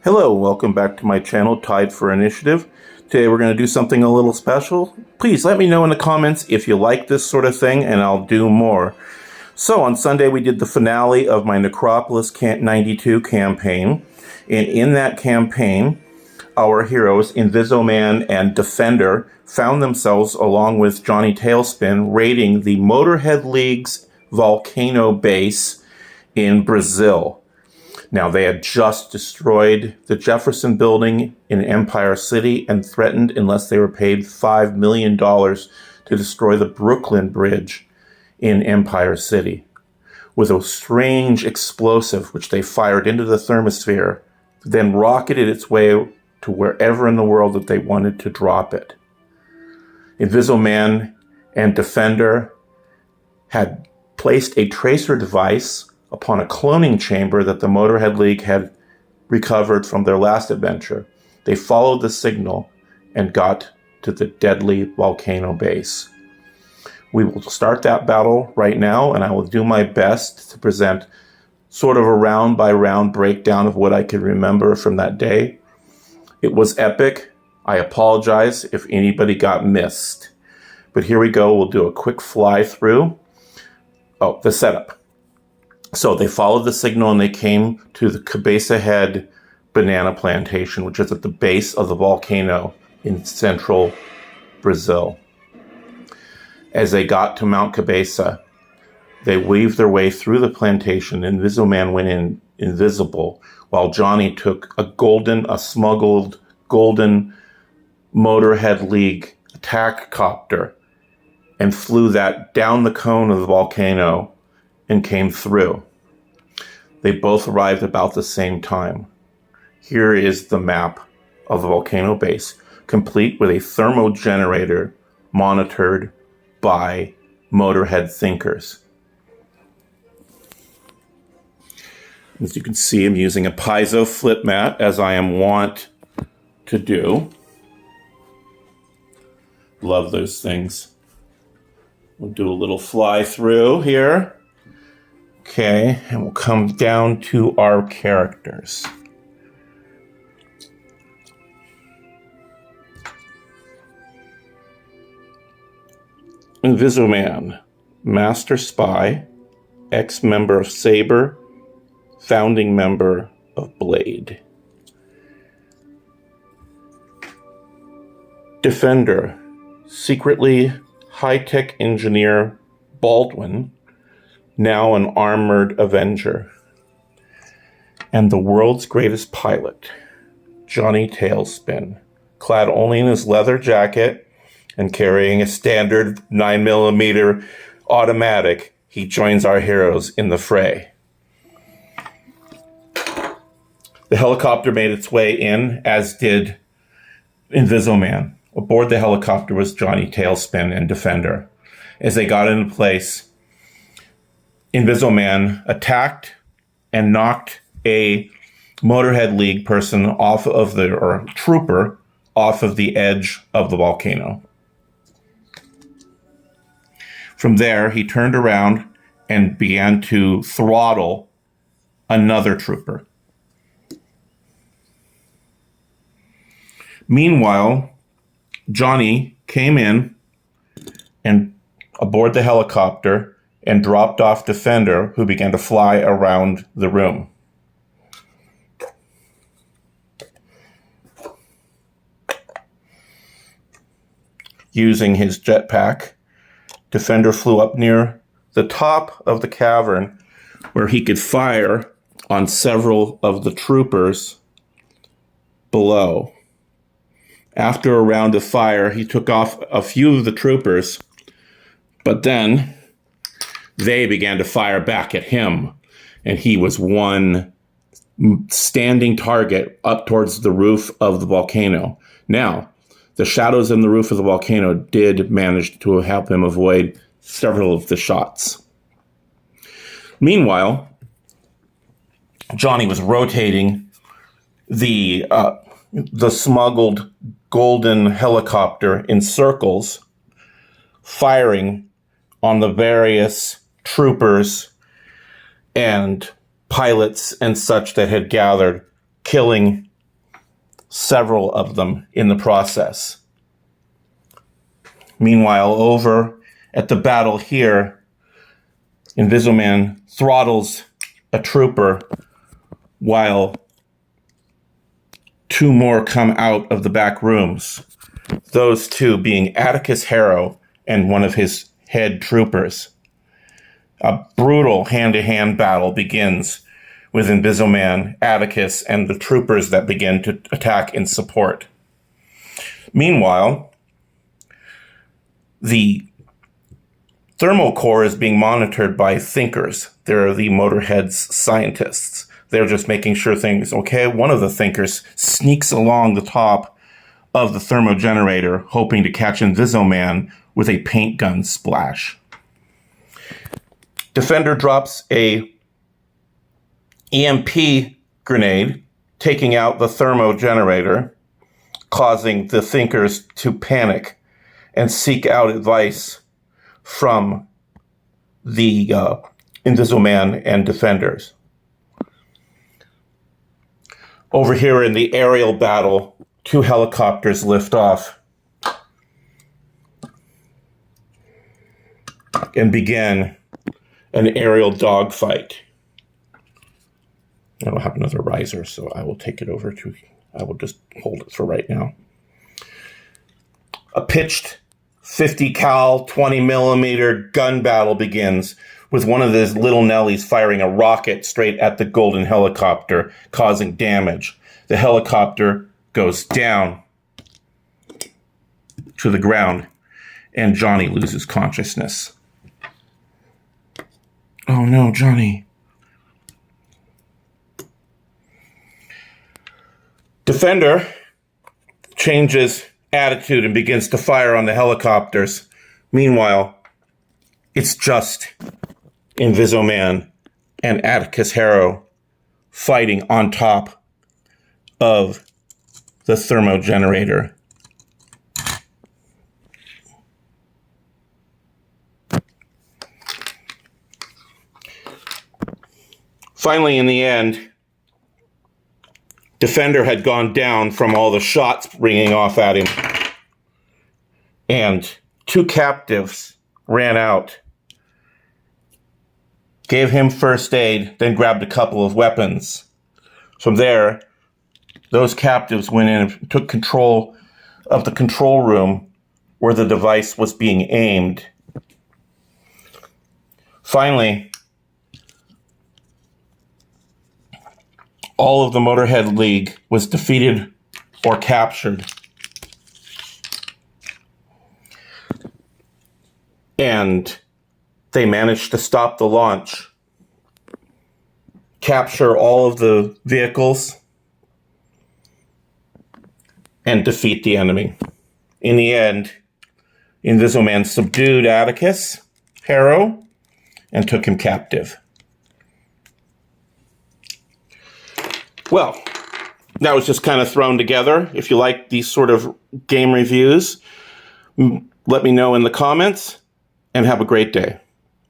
Hello, welcome back to my channel, Tied for Initiative. Today we're going to do something a little special. Please let me know in the comments if you like this sort of thing and I'll do more. So on Sunday we did the finale of my Necropolis 92 campaign. And in that campaign, our heroes, Invisoman and Defender, found themselves, along with Johnny Tailspin, raiding the Motorhead League's volcano base in Brazil. Now, they had just destroyed the Jefferson Building in Empire City and threatened, unless they were paid $5 million, to destroy the Brooklyn Bridge in Empire City with a strange explosive which they fired into the thermosphere, then rocketed its way to wherever in the world that they wanted to drop it. Invisoman and Defender had placed a tracer device upon a cloning chamber that the Motorhead League had recovered from their last adventure. They followed the signal and got to the deadly volcano base. We will start that battle right now, and I will do my best to present sort of a round-by-round breakdown of what I can remember from that day. It was epic. I apologize if anybody got missed. But here we go. We'll do a quick fly-through. Oh, the setup. So they followed the signal and they came to the Cabeza Head banana plantation, which is at the base of the volcano in central Brazil. As they got to Mount Cabeza, they weaved their way through the plantation. Invisoman went in invisible, while Johnny took a smuggled golden Motorhead League attack copter and flew that down the cone of the volcano and came through. They both arrived about the same time. Here is the map of the volcano base, complete with a thermo generator monitored by Motorhead thinkers. As you can see, I'm using a piezo flip mat, as I am wont to do. Love those things. We'll do a little fly through here. Okay, and we'll come down to our characters. Invisoman, Master Spy, ex-member of Saber, founding member of Blade. Defender, secretly high-tech engineer Baldwin, now an armored Avenger. And the world's greatest pilot, Johnny Tailspin, clad only in his leather jacket and carrying a standard 9mm automatic, he joins our heroes in the fray. The helicopter made its way in, as did Invisoman. Aboard the helicopter was Johnny Tailspin and Defender. As they got into place, Invisoman attacked and knocked a Motorhead League person trooper off of the edge of the volcano. From there, he turned around and began to throttle another trooper. Meanwhile, Johnny came in and aboard the helicopter and dropped off Defender, who began to fly around the room. Using his jetpack, Defender flew up near the top of the cavern where he could fire on several of the troopers below. After a round of fire, he took off a few of the troopers, but then they began to fire back at him, and he was one standing target up towards the roof of the volcano. Now, the shadows in the roof of the volcano did manage to help him avoid several of the shots. Meanwhile, Johnny was rotating the smuggled golden helicopter in circles, firing on the various troopers and pilots and such that had gathered, killing several of them in the process. Meanwhile, over at the battle here, Invisible-Man throttles a trooper while two more come out of the back rooms. Those two being Atticus Harrow and one of his head troopers. A brutal hand-to-hand battle begins with Invisible-Man, Atticus, and the troopers that begin to attack in support. Meanwhile, the thermal core is being monitored by thinkers. They're the Motorhead's scientists. They're just making sure things okay. One of the thinkers sneaks along the top of the thermogenerator, hoping to catch Invisible-Man with a paint gun splash. Defender drops a EMP grenade, taking out the thermogenerator, causing the thinkers to panic and seek out advice from the Invisible-Man and Defenders. Over here in the aerial battle, two helicopters lift off and begin an aerial dogfight. I don't have another riser, so I will take it over to, I will just hold it for right now. A pitched 50 cal, 20 millimeter gun battle begins with one of those little Nellies firing a rocket straight at the golden helicopter, causing damage. The helicopter goes down to the ground, and Johnny loses consciousness. Oh no, Johnny. Defender changes attitude and begins to fire on the helicopters. Meanwhile, it's just Invisible-Man and Atticus Harrow fighting on top of the thermogenerator. Finally, in the end, Defender had gone down from all the shots ringing off at him, and two captives ran out, gave him first aid, then grabbed a couple of weapons. From there, those captives went in and took control of the control room where the device was being aimed. Finally, all of the Motorhead League was defeated or captured. And they managed to stop the launch, capture all of the vehicles, and defeat the enemy. In the end, Invisible-Man subdued Atticus Harrow and took him captive. Well, that was just kind of thrown together. If you like these sort of game reviews, let me know in the comments, and have a great day.